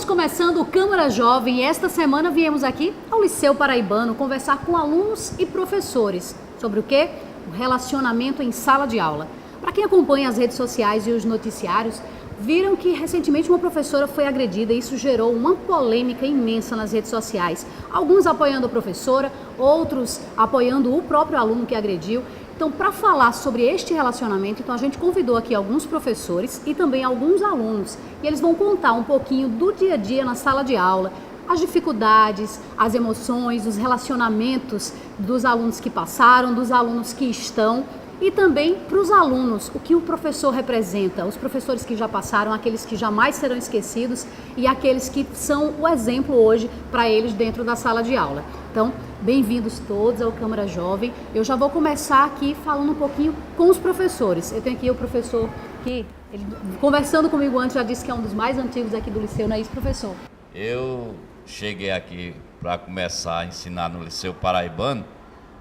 Estamos começando o Câmara Jovem e esta semana viemos aqui ao Liceu Paraibano conversar com alunos e professores sobre o quê? O relacionamento em sala de aula. Para quem acompanha as redes sociais e os noticiários, viram que recentemente uma professora foi agredida e isso gerou uma polêmica imensa nas redes sociais. Alguns apoiando a professora, outros apoiando o próprio aluno que agrediu. Então, para falar sobre este relacionamento, a gente convidou aqui alguns professores e também alguns alunos. E eles vão contar um pouquinho do dia a dia na sala de aula, as dificuldades, as emoções, os relacionamentos dos alunos que passaram, dos alunos que estão e também para os alunos, o que o professor representa, os professores que já passaram, aqueles que jamais serão esquecidos e aqueles que são o exemplo hoje para eles dentro da sala de aula. Então, bem-vindos todos ao Câmara Jovem. Eu já vou começar aqui falando um pouquinho com os professores. Eu tenho aqui o professor que, ele, conversando comigo antes, já disse que é um dos mais antigos aqui do Liceu, não é isso, professor? Eu cheguei aqui para começar a ensinar no Liceu Paraibano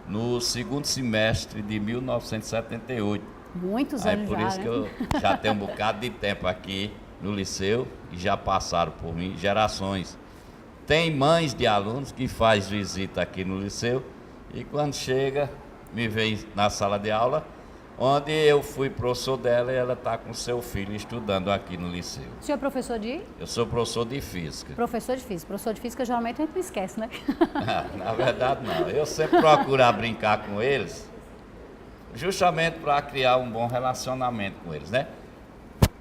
no segundo semestre de 1978. Muitos anos já, por isso que eu já tenho um bocado de tempo aqui no Liceu e já passaram por mim gerações. Tem mães de alunos que faz visita aqui no Liceu e quando chega, me vem na sala de aula, onde eu fui professor dela e ela está com seu filho estudando aqui no Liceu. O senhor é professor de? Eu sou professor de Física. Professor de Física. Professor de Física geralmente a gente não esquece, né? Na verdade não, eu sempre procuro brincar com eles, justamente para criar um bom relacionamento com eles, né?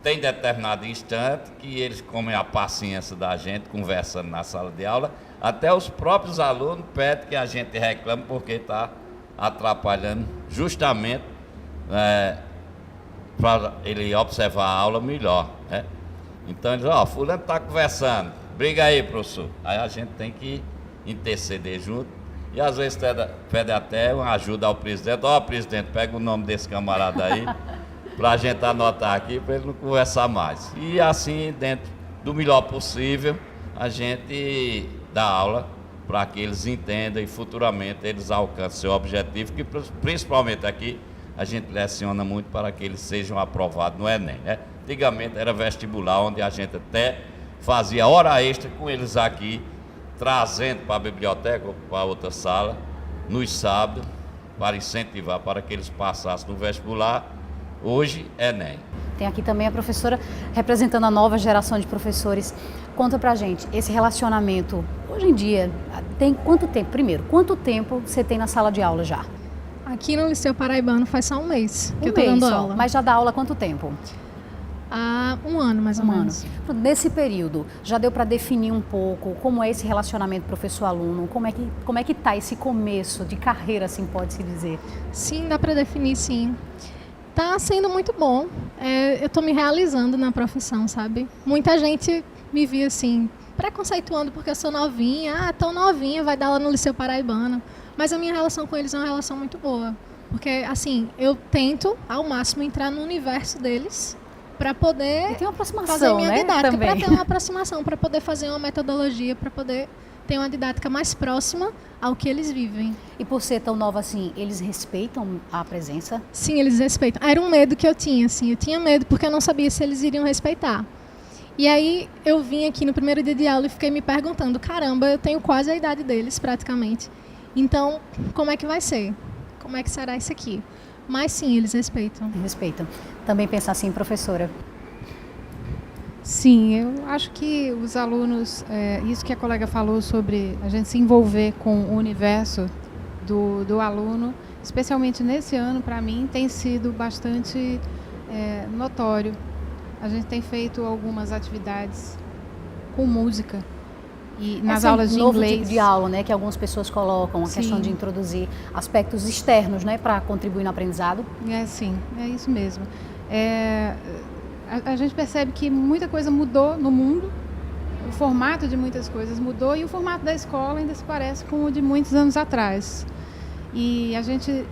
Tem determinado instante que eles comem a paciência da gente, conversando na sala de aula, até os próprios alunos pedem que a gente reclame porque está atrapalhando justamente para ele observar a aula melhor, né? Então eles, fulano está conversando, briga aí, professor. Aí a gente tem que interceder junto e às vezes pede até uma ajuda ao presidente. Presidente, pega o nome desse camarada aí para a gente anotar aqui, para ele não conversar mais. E assim, dentro do melhor possível, a gente dá aula para que eles entendam e futuramente eles alcancem seu objetivo, que principalmente aqui a gente leciona muito para que eles sejam aprovados no Enem, né? Antigamente era vestibular, onde a gente até fazia hora extra com eles aqui, trazendo para a biblioteca ou para outra sala, nos sábados, para incentivar para que eles passassem no vestibular. Hoje, Enem. Tem aqui também a professora representando a nova geração de professores. Conta pra gente, esse relacionamento, hoje em dia, tem quanto tempo? Primeiro, quanto tempo você tem na sala de aula já? Aqui no Liceu Paraibano faz só um mês que eu tô mês dando só, aula. Mas já dá aula há quanto tempo? Há um ano, mais ou menos. Nesse período, já deu para definir um pouco como é esse relacionamento professor-aluno? Como é que tá esse começo de carreira, assim, pode-se dizer? Sim, dá para definir, sim. Tá sendo muito bom. Eu tô me realizando na profissão, sabe? Muita gente me via assim, preconceituando porque eu sou novinha. Tão novinha, vai dar aula no Liceu Paraibano. Mas a minha relação com eles é uma relação muito boa. Porque, assim, eu tento ao máximo entrar no universo deles para poder fazer minha didática, para ter uma aproximação, para poder fazer uma metodologia, para poder ter uma didática mais próxima ao que eles vivem. E por ser tão nova assim, eles respeitam a presença? Sim, eles respeitam. Era um medo que eu tinha, assim. Eu tinha medo porque eu não sabia se eles iriam respeitar. E aí eu vim aqui no primeiro dia de aula e fiquei me perguntando, caramba, eu tenho quase a idade deles, praticamente. Então, como é que vai ser? Como é que será isso aqui? Mas sim, eles respeitam. Respeitam. Também pensar assim, professora? Sim, eu acho que os alunos, isso que a colega falou sobre a gente se envolver com o universo do aluno, especialmente nesse ano, para mim, tem sido bastante notório. A gente tem feito algumas atividades com música e nas aulas de inglês. Tipo de aula, né, que algumas pessoas colocam, a questão de introduzir aspectos externos, né, para contribuir no aprendizado. Sim, é isso mesmo. A gente percebe que muita coisa mudou no mundo, o formato de muitas coisas mudou e o formato da escola ainda se parece com o de muitos anos atrás. E a gente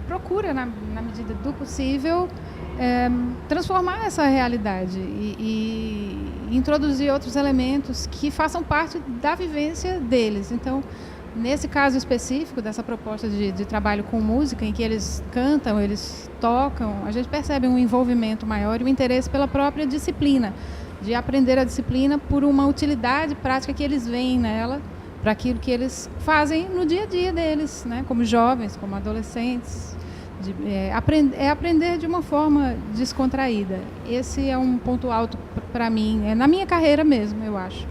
procura, na medida do possível, transformar essa realidade e introduzir outros elementos que façam parte da vivência deles. Então, nesse caso específico dessa proposta de trabalho com música, em que eles cantam, eles tocam, a gente percebe um envolvimento maior e um interesse pela própria disciplina. de aprender a disciplina por uma utilidade prática que eles veem nela, para aquilo que eles fazem no dia a dia deles, né? Como jovens, como adolescentes. Aprender de uma forma descontraída. Esse é um ponto alto para mim, na minha carreira mesmo, eu acho.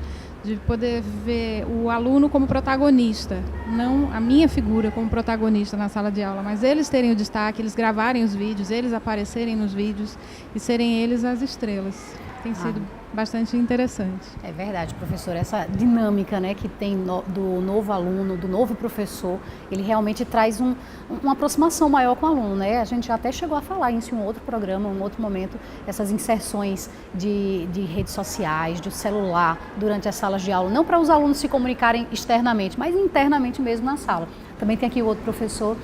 De poder ver o aluno como protagonista, não a minha figura como protagonista na sala de aula, mas eles terem o destaque, eles gravarem os vídeos, eles aparecerem nos vídeos e serem eles as estrelas. Tem sido bastante interessante. É verdade, professor. Essa dinâmica, né, que tem do novo aluno, do novo professor, ele realmente traz uma aproximação maior com o aluno, né? A gente já até chegou a falar isso em um outro programa, em um outro momento, essas inserções de redes sociais, de celular durante as salas de aula, não para os alunos se comunicarem externamente, mas internamente mesmo na sala. Também tem aqui o outro professor.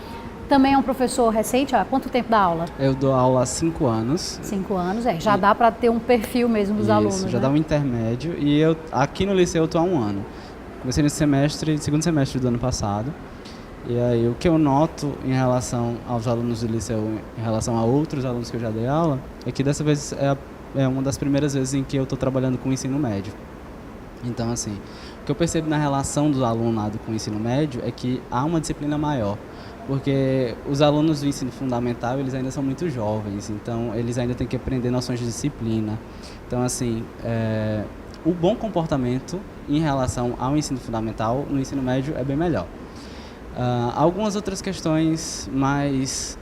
Também é um professor recente, há quanto tempo dá aula? Eu dou aula há 5 anos. 5 anos, já dá para ter um perfil mesmo dos alunos, já né? dá um intermédio. E eu aqui no liceu eu estou há 1 ano. Comecei no segundo semestre do ano passado. E aí o que eu noto em relação aos alunos do liceu, em relação a outros alunos que eu já dei aula, é que dessa vez é uma das primeiras vezes em que eu estou trabalhando com o ensino médio. Então, assim, o que eu percebo na relação do alunado com o ensino médio é que há uma disciplina maior. Porque os alunos do ensino fundamental, eles ainda são muito jovens, então eles ainda têm que aprender noções de disciplina. Então, assim, o bom comportamento em relação ao ensino fundamental, no ensino médio, é bem melhor. Algumas outras questões mais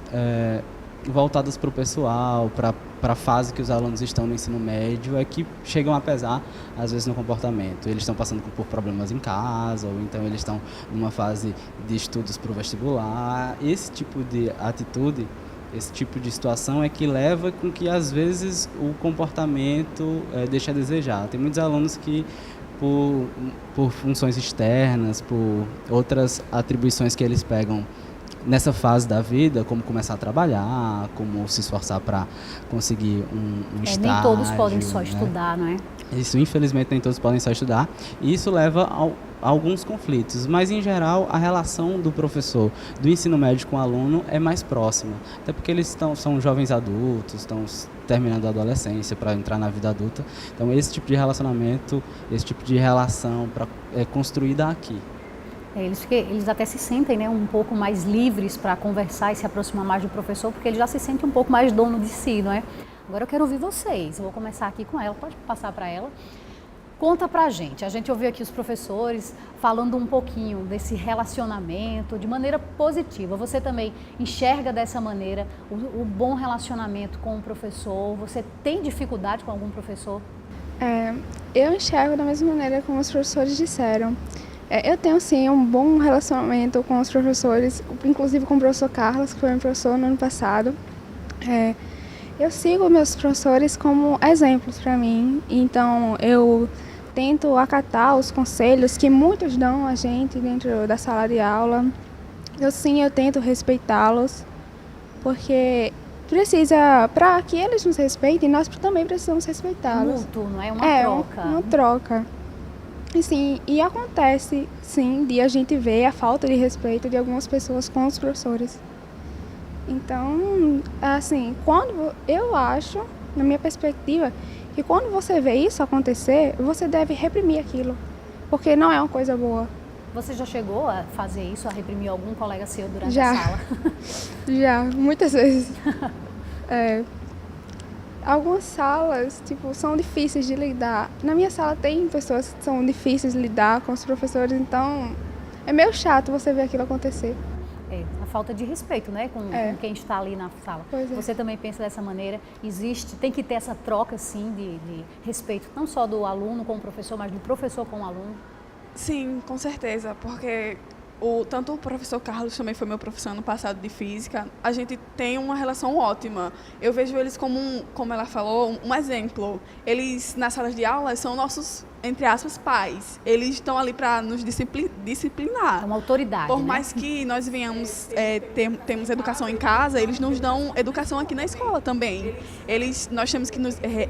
voltadas para o pessoal, para a fase que os alunos estão no ensino médio, é que chegam a pesar, às vezes, no comportamento. Eles estão passando por problemas em casa, ou então eles estão numa fase de estudos para o vestibular. Esse tipo de atitude, esse tipo de situação é que leva com que, às vezes, o comportamento deixe a desejar. Tem muitos alunos que, por funções externas, por outras atribuições que eles pegam nessa fase da vida, como começar a trabalhar, como se esforçar para conseguir um estágio. Nem todos podem só né? estudar, não é? Isso, infelizmente, nem todos podem só estudar. E isso leva a alguns conflitos. Mas, em geral, a relação do professor do ensino médio com o aluno é mais próxima. Até porque eles são jovens adultos, estão terminando a adolescência para entrar na vida adulta. Então, esse tipo de relacionamento, esse tipo de relação é construída aqui. Eles até se sentem, né, um pouco mais livres para conversar e se aproximar mais do professor, porque ele já se sente um pouco mais dono de si, não é? Agora eu quero ouvir vocês. Eu vou começar aqui com ela. Pode passar para ela. Conta pra gente. A gente ouviu aqui os professores falando um pouquinho desse relacionamento de maneira positiva. Você também enxerga dessa maneira o bom relacionamento com o professor? Você tem dificuldade com algum professor? Eu enxergo da mesma maneira como os professores disseram. Eu tenho, sim, um bom relacionamento com os professores, inclusive com o professor Carlos, que foi meu professor no ano passado. Eu sigo meus professores como exemplos para mim, então eu tento acatar os conselhos que muitos dão a gente dentro da sala de aula. Eu tento respeitá-los, porque para que eles nos respeitem, nós também precisamos respeitá-los. Mútuo, não é? Uma troca. Uma troca. E acontece, sim, de a gente ver a falta de respeito de algumas pessoas com os professores. Então, assim, eu acho, na minha perspectiva, que quando você vê isso acontecer, você deve reprimir aquilo, porque não é uma coisa boa. Você já chegou a fazer isso, a reprimir algum colega seu durante a sala? Já, muitas vezes. Algumas salas, são difíceis de lidar. Na minha sala tem pessoas que são difíceis de lidar com os professores, então é meio chato você ver aquilo acontecer. A falta de respeito, né, com quem está ali na sala. Você também pensa dessa maneira? Tem que ter essa troca, sim, de respeito, não só do aluno com o professor, mas do professor com o aluno? Sim, com certeza, porque tanto o professor Carlos também foi meu professor ano passado de física, a gente tem uma relação ótima. Eu vejo eles como ela falou, um exemplo. Eles, nas salas de aula, são nossos, entre aspas, pais. Eles estão ali para nos disciplinar. É uma autoridade, Por né? mais que nós venhamos, temos educação em casa, eles nos dão educação aqui na escola também. Nós temos que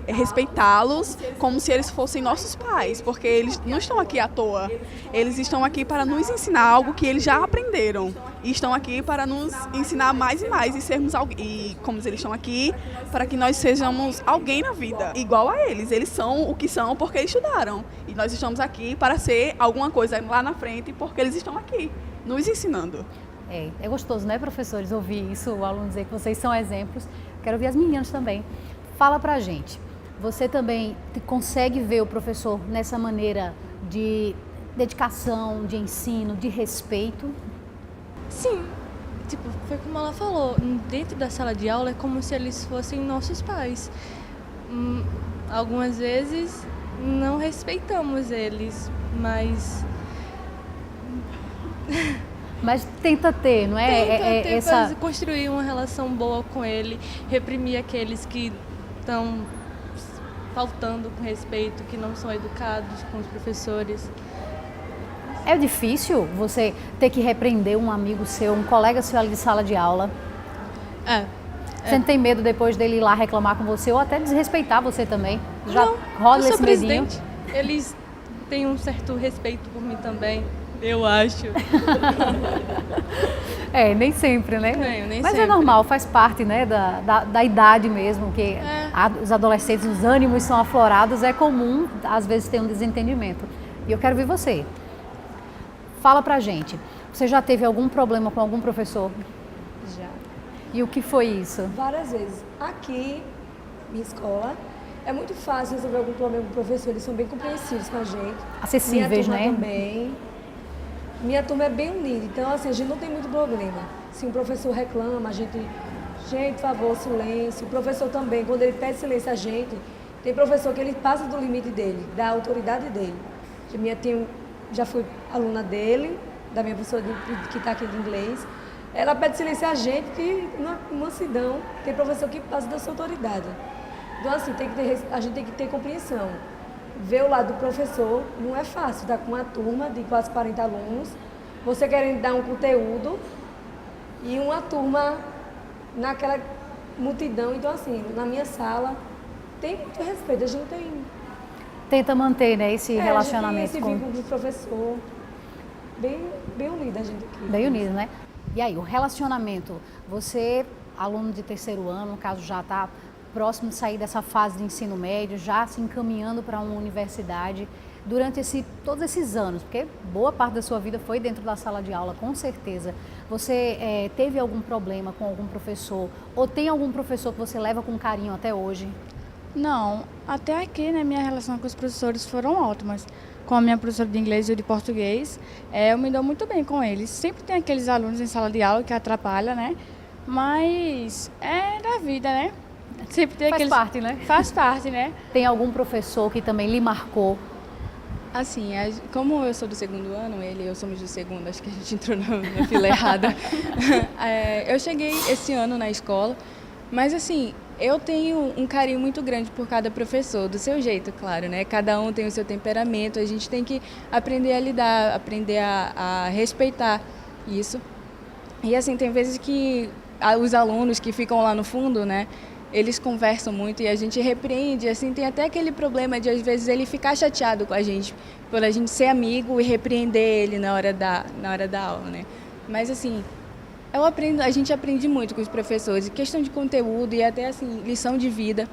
respeitá-los como se eles fossem nossos pais, porque eles não estão aqui à toa. Eles estão aqui para nos ensinar algo que eles já aprenderam. e estão aqui para nos ensinar mais e mais e sermos alguém. E como eles estão aqui, para que nós sejamos alguém na vida, igual a eles. Eles são o que são porque estudaram. E nós estamos aqui para ser alguma coisa lá na frente porque eles estão aqui, nos ensinando. É gostoso, né, professores, ouvir isso, o aluno dizer que vocês são exemplos. Quero ouvir as meninas também. Fala pra gente, você também consegue ver o professor nessa maneira de dedicação, de ensino, de respeito? Sim, tipo, foi como ela falou, dentro da sala de aula é como se eles fossem nossos pais. Algumas vezes não respeitamos eles, mas tenta ter, não é? Tenta construir uma relação boa com ele, reprimir aqueles que estão faltando com respeito, que não são educados com os professores. É difícil você ter que repreender um amigo seu, um colega seu ali de sala de aula? Você não tem medo depois dele ir lá reclamar com você ou até desrespeitar você também? Já não, rola eu sou esse medinho? presidente. Eles têm um certo respeito por mim também, eu acho. Nem sempre, né? Nem Mas sempre. é normal, faz parte, né, da idade mesmo, que os adolescentes, os ânimos são aflorados, é comum, às vezes, ter um desentendimento. E eu quero ver você. Fala pra gente, você já teve algum problema com algum professor? Já. E o que foi isso? Várias vezes. Aqui, minha escola, é muito fácil resolver algum problema com o professor, eles são bem compreensivos com a gente. Acessíveis, minha turma né? também. Minha turma é bem unida, então assim, a gente não tem muito problema. Se um professor reclama, a gente, por favor, silêncio. O professor também, quando ele pede silêncio a gente, tem professor que ele passa do limite dele, da autoridade dele. Já fui aluna dele, da minha professora que está aqui de inglês. Ela pede silêncio a gente, que na mansidão tem professor que passa da sua autoridade. Então assim, a gente tem que ter compreensão. Ver o lado do professor não é fácil, tá com uma turma de quase 40 alunos, você querendo dar um conteúdo e uma turma naquela multidão. Então assim, na minha sala tem muito respeito, a gente Tenta manter, né, esse relacionamento. Esse vínculo com o professor, bem unida a gente aqui. Bem unido, né? E aí, o relacionamento, você, aluno de terceiro ano, no caso já está próximo de sair dessa fase de ensino médio, já se encaminhando para uma universidade, durante todos esses anos, porque boa parte da sua vida foi dentro da sala de aula, com certeza. Você teve algum problema com algum professor, ou tem algum professor que você leva com carinho até hoje? Não, até aqui, né, minha relação com os professores foram ótimas. Com a minha professora de inglês e de português, eu me dou muito bem com eles. Sempre tem aqueles alunos em sala de aula que atrapalham, né? Mas é da vida, né? Sempre tem Faz parte, né? Faz parte, né? Tem algum professor que também lhe marcou? Assim, como eu sou do segundo ano, ele e eu somos do segundo, acho que a gente entrou na fila errada. Eu cheguei esse ano na escola, mas assim, eu tenho um carinho muito grande por cada professor, do seu jeito, claro, né? Cada um tem o seu temperamento, a gente tem que aprender a lidar, aprender a respeitar isso. E assim, tem vezes que os alunos que ficam lá no fundo, né? Eles conversam muito e a gente repreende, assim, tem até aquele problema de às vezes ele ficar chateado com a gente, por a gente ser amigo e repreender ele na hora da aula, né? Mas assim, a gente aprende muito com os professores, questão de conteúdo e até assim, lição de vida,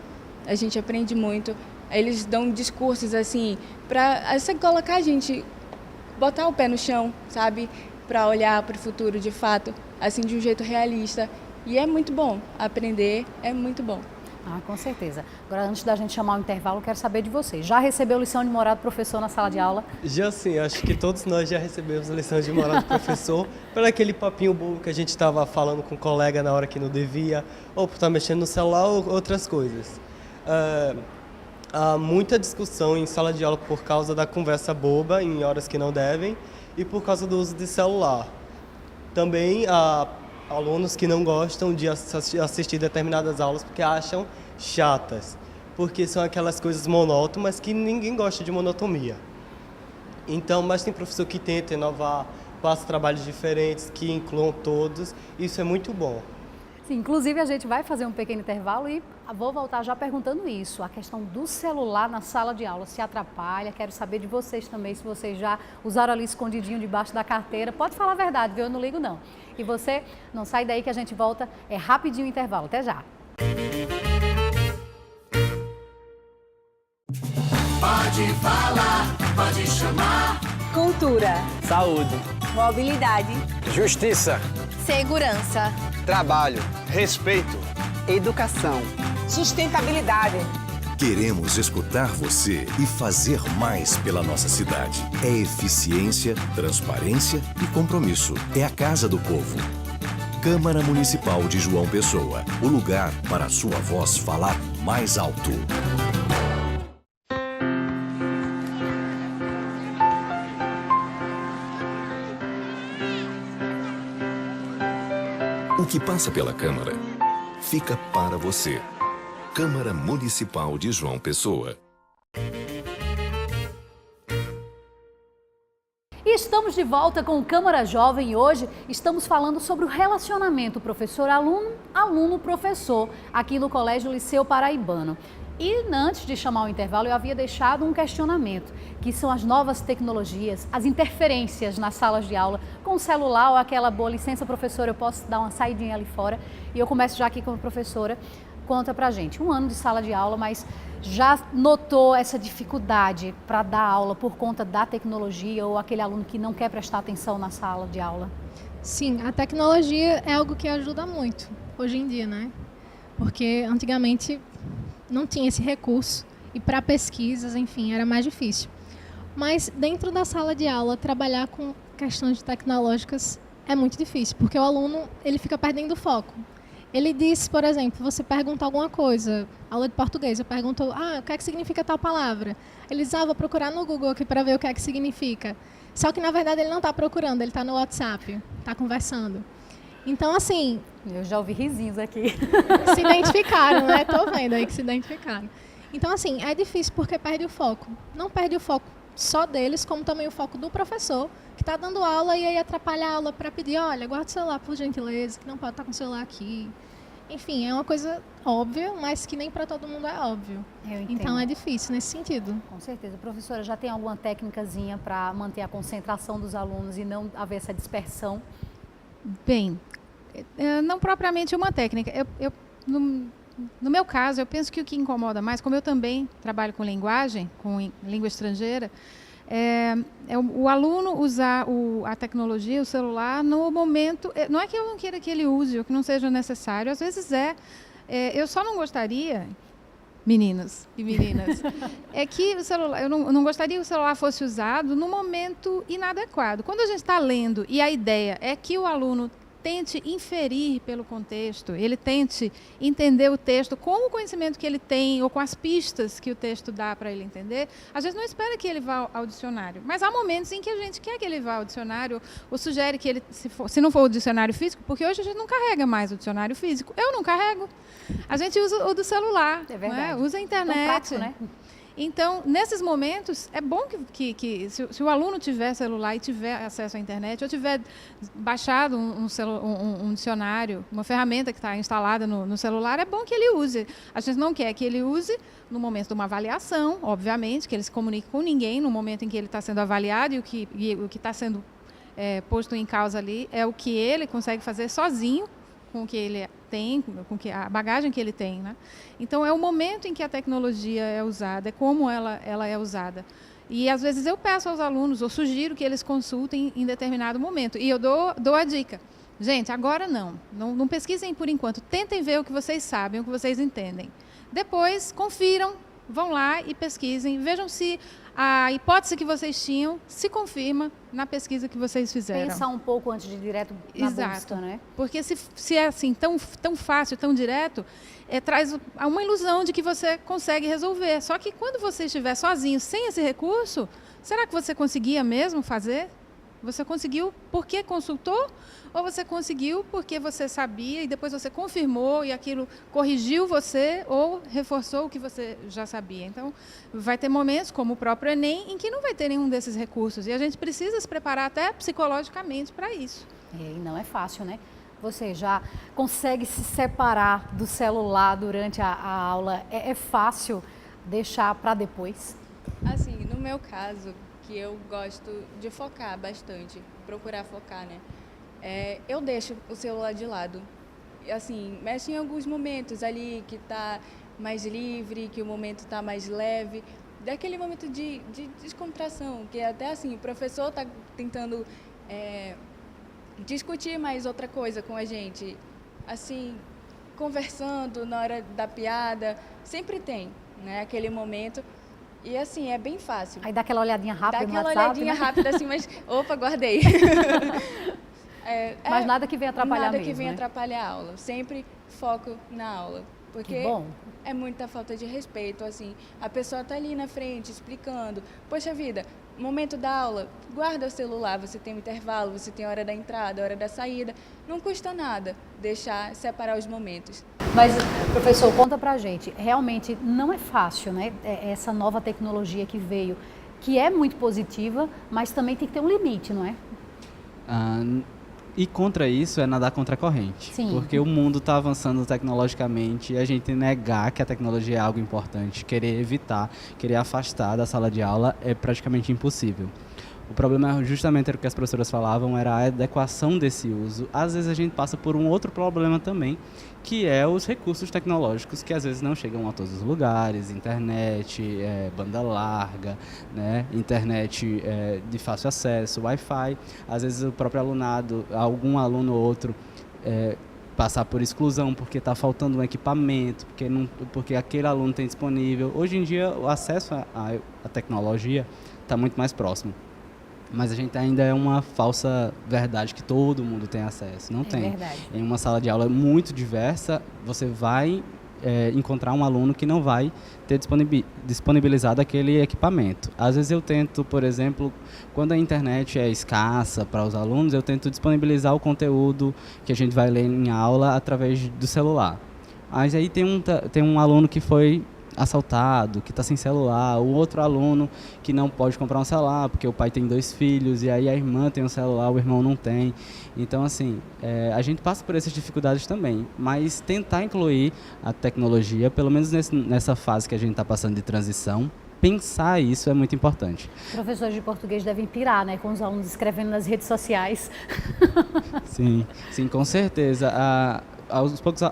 a gente aprende muito. Eles dão discursos assim, para colocar a gente, botar o pé no chão, sabe? Para olhar para o futuro de fato, assim, de um jeito realista. E é muito bom, aprender é muito bom. Ah, com certeza. Agora, antes da gente chamar o intervalo, eu quero saber de vocês. Já recebeu lição de moral do professor na sala de aula? Já sim, acho que todos nós já recebemos lição de moral do professor por aquele papinho bobo que a gente estava falando com o colega na hora que não devia, ou por estar mexendo no celular ou outras coisas. Há muita discussão em sala de aula por causa da conversa boba em horas que não devem e por causa do uso de celular. Também há alunos que não gostam de assistir determinadas aulas porque acham chatas, porque são aquelas coisas monótonas que ninguém gosta de monotonia. Então, mas tem professor que tenta inovar, passa trabalhos diferentes, que incluam todos, isso é muito bom. Sim, inclusive a gente vai fazer um pequeno intervalo e vou voltar já perguntando isso. A questão do celular na sala de aula se atrapalha? Quero saber de vocês também, se vocês já usaram ali escondidinho debaixo da carteira. Pode falar a verdade, viu? Eu não ligo não. E você, não sai daí que a gente volta, é rapidinho o intervalo. Até já. Pode falar, pode chamar. Cultura, saúde, mobilidade, justiça, segurança, trabalho, respeito, educação, sustentabilidade. Queremos escutar você e fazer mais pela nossa cidade. É eficiência, transparência e compromisso. É a Casa do Povo. Câmara Municipal de João Pessoa. O lugar para a sua voz falar mais alto. O que passa pela Câmara fica para você. Câmara Municipal de João Pessoa. E estamos de volta com o Câmara Jovem e hoje estamos falando sobre o relacionamento professor-aluno, aluno-professor aqui no Colégio Liceu Paraibano. E antes de chamar o intervalo, eu havia deixado um questionamento, que são as novas tecnologias, as interferências nas salas de aula, com o celular ou aquela boa licença, professora, eu posso dar uma saidinha ali fora. E eu começo já aqui com a professora, conta pra gente, 1 ano de sala de aula, mas já notou essa dificuldade para dar aula por conta da tecnologia ou aquele aluno que não quer prestar atenção na sala de aula? Sim, a tecnologia é algo que ajuda muito hoje em dia, né? Porque antigamente não tinha esse recurso e para pesquisas, enfim, era mais difícil. Mas dentro da sala de aula, trabalhar com questões tecnológicas é muito difícil, porque o aluno ele fica perdendo o foco. Ele diz, por exemplo, você pergunta alguma coisa, aula de português, eu pergunto, o que é que significa tal palavra? Ele diz, vou procurar no Google aqui para ver o que é que significa. Só que, na verdade, ele não está procurando, ele está no WhatsApp, está conversando. Então, assim... Eu já ouvi risinhos aqui. Se identificaram, né? Tô vendo aí que se identificaram. Então, assim, é difícil porque perde o foco. Não perde o foco só deles, como também o foco do professor, que está dando aula e aí atrapalha a aula para pedir, olha, guarda o celular, por gentileza, que não pode estar com o celular aqui. Enfim, é uma coisa óbvia, mas que nem para todo mundo é óbvio. Então, é difícil nesse sentido. Com certeza. Professora, já tem alguma técnicazinha para manter a concentração dos alunos e não haver essa dispersão? Bem, não propriamente uma técnica. No meu caso, eu penso que o que incomoda mais, como eu também trabalho com linguagem, com língua estrangeira, é o aluno usar a tecnologia, o celular, no momento... Não é que eu não queira que ele use ou que não seja necessário, às vezes eu só não gostaria, meninos e meninas, é que o celular, eu não gostaria que o celular fosse usado no momento inadequado. Quando a gente está lendo e a ideia é que o aluno tente inferir pelo contexto, ele tente entender o texto com o conhecimento que ele tem ou com as pistas que o texto dá para ele entender, a gente não espera que ele vá ao dicionário. Mas há momentos em que a gente quer que ele vá ao dicionário ou sugere que ele, se não for o dicionário físico, porque hoje a gente não carrega mais o dicionário físico. Eu não carrego. A gente usa o do celular, usa a internet. Tão prático, né? Então, nesses momentos, é bom que se o aluno tiver celular e tiver acesso à internet, ou tiver baixado um dicionário, uma ferramenta que está instalada no celular, é bom que ele use. A gente não quer que ele use no momento de uma avaliação, obviamente, que ele se comunique com ninguém no momento em que ele está sendo avaliado e o que está sendo posto em causa ali é o que ele consegue fazer sozinho, com o que ele tem, com a bagagem que ele tem, né? Então, é o momento em que a tecnologia é usada, é como ela é usada. E, às vezes, eu peço aos alunos, ou sugiro que eles consultem em determinado momento. E eu dou a dica. Gente, agora não pesquisem por enquanto. Tentem ver o que vocês sabem, o que vocês entendem. Depois, confiram, vão lá e pesquisem. Vejam se a hipótese que vocês tinham se confirma na pesquisa que vocês fizeram. Pensar um pouco antes de ir direto na busca, né? Porque se é assim tão fácil, tão direto, traz uma ilusão de que você consegue resolver. Só que quando você estiver sozinho, sem esse recurso, será que você conseguia mesmo fazer? Você conseguiu porque consultou? Ou você conseguiu porque você sabia e depois você confirmou e aquilo corrigiu você ou reforçou o que você já sabia? Então, vai ter momentos, como o próprio Enem, em que não vai ter nenhum desses recursos. E a gente precisa se preparar até psicologicamente para isso. E não é fácil, né? Você já consegue se separar do celular durante a aula? É fácil deixar para depois? Assim, no meu caso, que eu gosto de focar bastante, procurar focar, né? Eu deixo o celular de lado. Assim, mexe em alguns momentos ali que tá mais livre, que o momento tá mais leve, daquele momento de descontração, que até assim, o professor tá tentando discutir mais outra coisa com a gente, assim, conversando na hora da piada, sempre tem, né, aquele momento. E assim, é bem fácil. Aí dá aquela olhadinha rápida no WhatsApp, olhadinha né? rápida assim, mas opa, guardei. Mas nada que venha atrapalhar nada mesmo, que venha né? atrapalhar a aula. Sempre foco na aula. Porque Que bom. é muita falta de respeito, assim. A pessoa tá ali na frente, explicando. Poxa vida, momento da aula, guarda o celular, você tem um intervalo, você tem a hora da entrada, a hora da saída. Não custa nada separar os momentos. Mas, professor, conta pra gente, realmente não é fácil, né? Essa nova tecnologia que veio, que é muito positiva, mas também tem que ter um limite, não é? E contra isso é nadar contra a corrente. Sim. Porque o mundo está avançando tecnologicamente e a gente negar que a tecnologia é algo importante, querer evitar, querer afastar da sala de aula é praticamente impossível. O problema justamente era o que as professoras falavam, era a adequação desse uso. Às vezes a gente passa por um outro problema também, que é os recursos tecnológicos que às vezes não chegam a todos os lugares, internet, banda larga, né? Internet de fácil acesso, Wi-Fi. Às vezes o próprio alunado, algum aluno ou outro, passar por exclusão porque está faltando um equipamento, porque aquele aluno tem disponível. Hoje em dia o acesso à tecnologia está muito mais próximo. Mas a gente ainda é uma falsa verdade que todo mundo tem acesso. Não tem. Verdade. Em uma sala de aula muito diversa, você vai encontrar um aluno que não vai ter disponibilizado aquele equipamento. Às vezes eu tento, por exemplo, quando a internet é escassa para os alunos, eu tento disponibilizar o conteúdo que a gente vai ler em aula através do celular. Mas aí tem um aluno que foi assaltado, que está sem celular, o outro aluno que não pode comprar um celular porque o pai tem 2 filhos e aí a irmã tem um celular, o irmão não tem. Então, assim, a gente passa por essas dificuldades também, mas tentar incluir a tecnologia, pelo menos nessa fase que a gente está passando de transição, pensar isso é muito importante. Professores de português devem pirar, né, com os alunos escrevendo nas redes sociais. Sim, com certeza.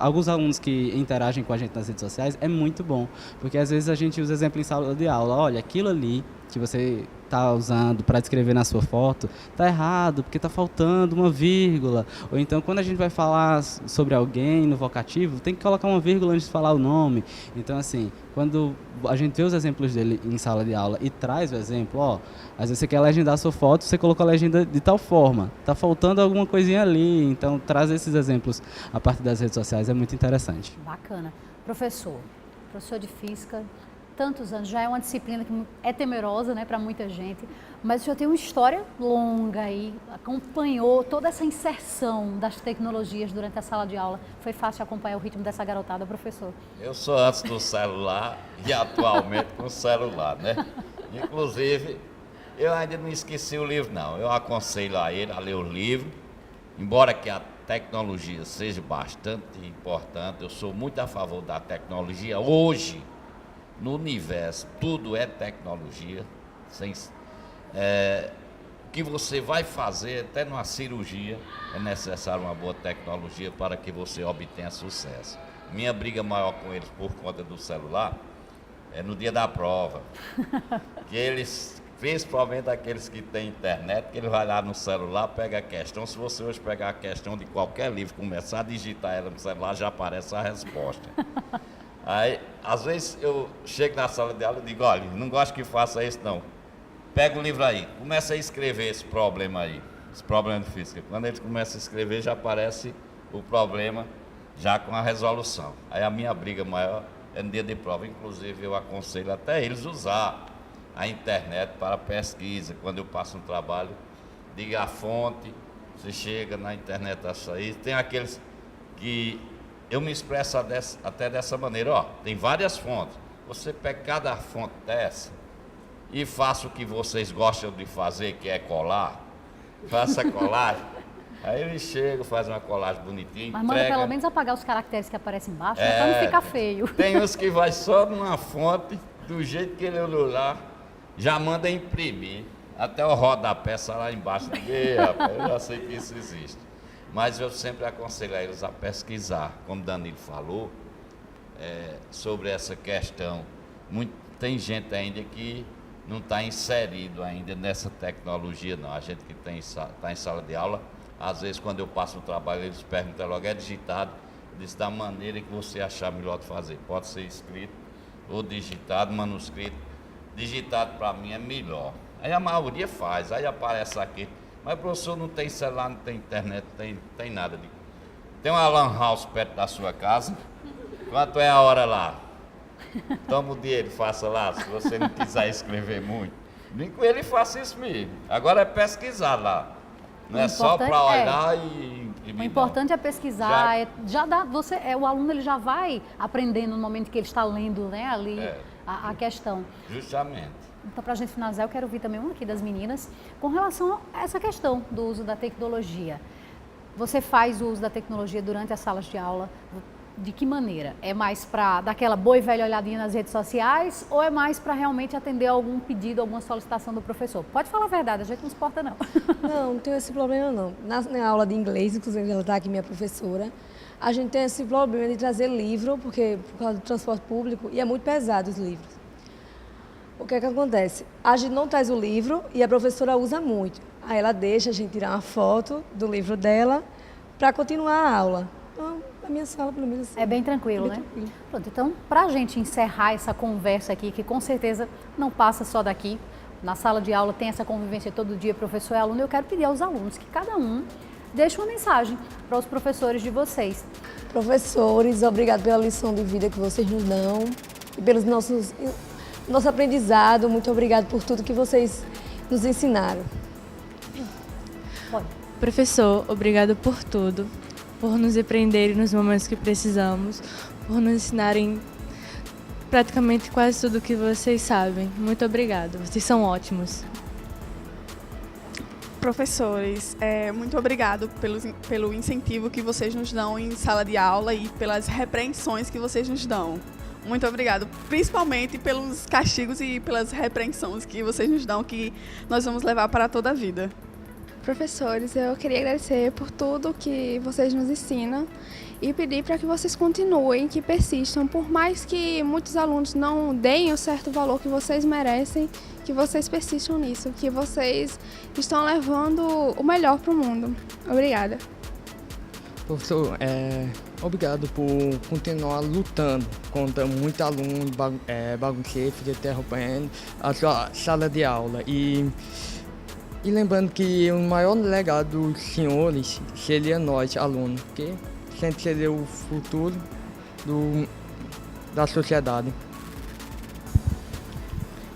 Alguns alunos que interagem com a gente nas redes sociais é muito bom, porque às vezes a gente usa exemplo em sala de aula, olha, aquilo ali que você está usando para descrever na sua foto está errado, porque está faltando uma vírgula, ou então quando a gente vai falar sobre alguém no vocativo, tem que colocar uma vírgula antes de falar o nome. Então, assim, quando a gente vê os exemplos dele em sala de aula e traz o exemplo, às vezes você quer legendar a sua foto, você colocou a legenda de tal forma, está faltando alguma coisinha ali, então traz esses exemplos a partir das redes sociais, é muito interessante. Bacana. Professor de física, tantos anos, já é uma disciplina que é temerosa, né, para muita gente, mas o senhor tem uma história longa aí, acompanhou toda essa inserção das tecnologias durante a sala de aula. Foi fácil acompanhar o ritmo dessa garotada, professor? Eu sou antes do celular e atualmente com o celular, né? Inclusive, eu ainda não esqueci o livro, não. Eu aconselho a ele a ler o livro, embora que a tecnologia seja bastante importante, eu sou muito a favor da tecnologia hoje. No universo, tudo é tecnologia. O que você vai fazer, até numa cirurgia, é necessário uma boa tecnologia para que você obtenha sucesso. Minha briga maior com eles por conta do celular é no dia da prova. Que eles, principalmente aqueles que têm internet, que ele vai lá no celular, pega a questão. Se você hoje pegar a questão de qualquer livro, começar a digitar ela no celular, já aparece a resposta. Aí, às vezes, eu chego na sala de aula e digo, olha, não gosto que faça isso, não. Pega o livro aí, começa a escrever esse problema aí, esse problema de física. Quando eles começam a escrever, já aparece o problema, já com a resolução. Aí a minha briga maior é no dia de prova. Inclusive, eu aconselho até eles usar a internet para pesquisa. Quando eu passo um trabalho, diga a fonte, você chega na internet, acha aí. Tem aqueles que... Eu me expresso até dessa maneira, tem várias fontes. Você pega cada fonte dessa e faça o que vocês gostam de fazer, que é colar. Faça colagem Aí ele chega, faz uma colagem bonitinha, Mas manda pelo menos apagar os caracteres que aparecem embaixo, para não ficar feio. Tem uns que vai só numa fonte, do jeito que ele olhou lá, já manda imprimir. Até o rodapé sai lá embaixo. Rapaz, eu já sei que isso existe. Mas eu sempre aconselho a eles a pesquisar, como Danilo falou, sobre essa questão. Tem gente ainda que não está inserido ainda nessa tecnologia, não. A gente que está em sala de aula, às vezes quando eu passo o trabalho, eles perguntam logo, é digitado? Diz da maneira que você achar melhor de fazer. Pode ser escrito ou digitado, manuscrito. Digitado para mim é melhor. Aí a maioria faz, aí aparece aqui. Mas o professor não tem celular, não tem internet, não tem nada. Tem uma lan house perto da sua casa. Quanto é a hora lá? Toma o dinheiro, faça lá, se você não quiser escrever muito. Nem com ele faça isso mesmo. Agora é pesquisar lá. Não é só para olhar e imprimir. O importante é pesquisar. O aluno ele já vai aprendendo no momento que ele está lendo, né, ali a questão. Justamente. Então, para a gente finalizar, eu quero ouvir também uma aqui das meninas com relação a essa questão do uso da tecnologia. Você faz o uso da tecnologia durante as salas de aula? De que maneira? É mais para dar aquela boa e velha olhadinha nas redes sociais ou é mais para realmente atender algum pedido, alguma solicitação do professor? Pode falar a verdade, a gente não se importa não. Não tenho esse problema não. Na aula de inglês, inclusive ela está aqui, minha professora, a gente tem esse problema de trazer livro, porque por causa do transporte público, e é muito pesado os livros. O que é que acontece? A gente não traz o livro e a professora usa muito. Aí ela deixa a gente tirar uma foto do livro dela para continuar a aula. Então, a minha sala, pelo menos, assim, é bem tranquilo, né? Tranquilo. Pronto, então, para a gente encerrar essa conversa aqui, que com certeza não passa só daqui, na sala de aula tem essa convivência todo dia, professor e aluno, eu quero pedir aos alunos que cada um deixe uma mensagem para os professores de vocês. Professores, obrigado pela lição de vida que vocês nos dão e pelos nosso aprendizado. Muito obrigado por tudo que vocês nos ensinaram. Professor, obrigado por tudo, por nos repreenderem nos momentos que precisamos, por nos ensinarem praticamente quase tudo que vocês sabem. Muito obrigado, vocês são ótimos. Professores, muito obrigado pelo incentivo que vocês nos dão em sala de aula e pelas repreensões que vocês nos dão. Muito obrigado, principalmente pelos castigos e pelas repreensões que vocês nos dão, que nós vamos levar para toda a vida. Professores, eu queria agradecer por tudo que vocês nos ensinam e pedir para que vocês continuem, que persistam, por mais que muitos alunos não deem o certo valor que vocês merecem, que vocês persistam nisso, que vocês estão levando o melhor para o mundo. Obrigada. Professor, obrigado por continuar lutando contra muito aluno bagunceiro, interrompendo a sua sala de aula. E lembrando que o maior legado dos senhores seria nós, alunos, que sempre seria o futuro da sociedade.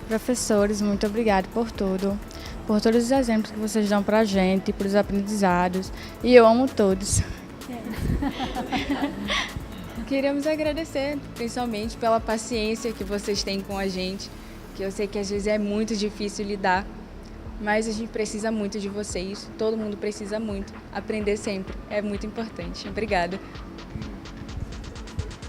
Professores, muito obrigado por tudo, por todos os exemplos que vocês dão pra gente, por os aprendizados, e eu amo todos. Queríamos agradecer, principalmente pela paciência que vocês têm com a gente, que eu sei que às vezes é muito difícil lidar, mas a gente precisa muito de vocês, todo mundo precisa muito, aprender sempre, é muito importante. Obrigada.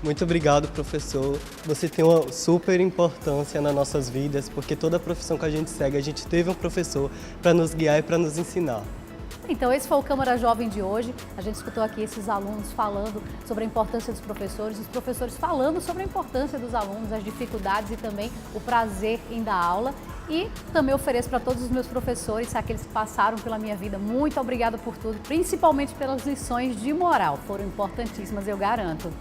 Muito obrigado, professor. Você tem uma super importância nas nossas vidas, porque toda a profissão que a gente segue, a gente teve um professor para nos guiar e para nos ensinar. Então, esse foi o Câmara Jovem de hoje. A gente escutou aqui esses alunos falando sobre a importância dos professores, os professores falando sobre a importância dos alunos, as dificuldades e também o prazer em dar aula. E também ofereço para todos os meus professores, aqueles que passaram pela minha vida, muito obrigada por tudo, principalmente pelas lições de moral. Foram importantíssimas, eu garanto.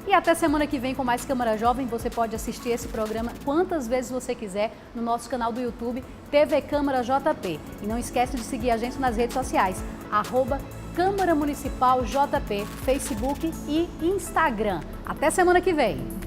E até semana que vem com mais Câmara Jovem. Você pode assistir esse programa quantas vezes você quiser no nosso canal do YouTube, TV Câmara JP. E não esquece de seguir a gente nas redes sociais, @Câmara Municipal JP, Facebook e Instagram. Até semana que vem!